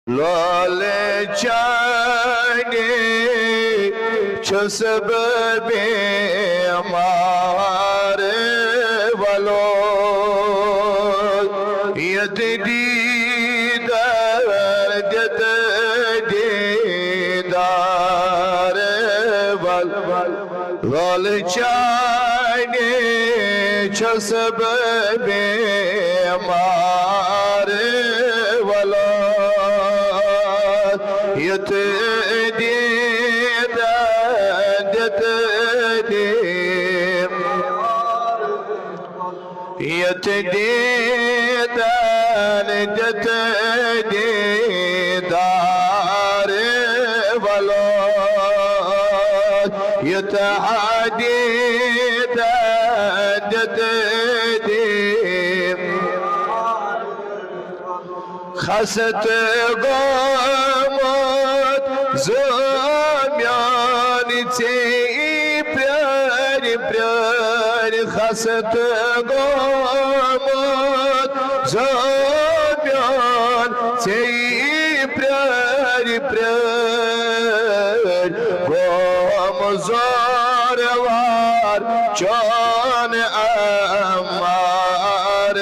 لالچانی چه سبب ماره ولو یدیدار جد دیدار ول لالچانی چه سبب ماره ولو يتديدان دار ولا يتعديدان خست قامت زمياني تي براني خست قامت زميان تي براني قام زاروار جان أمار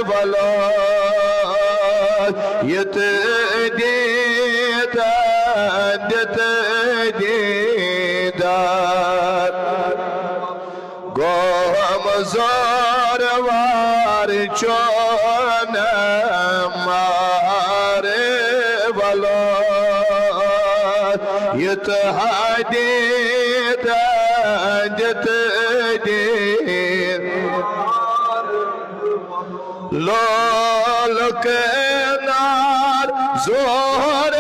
ولا يتديدار قام زاروار جان أمار ولا يتديدار لالك نار زور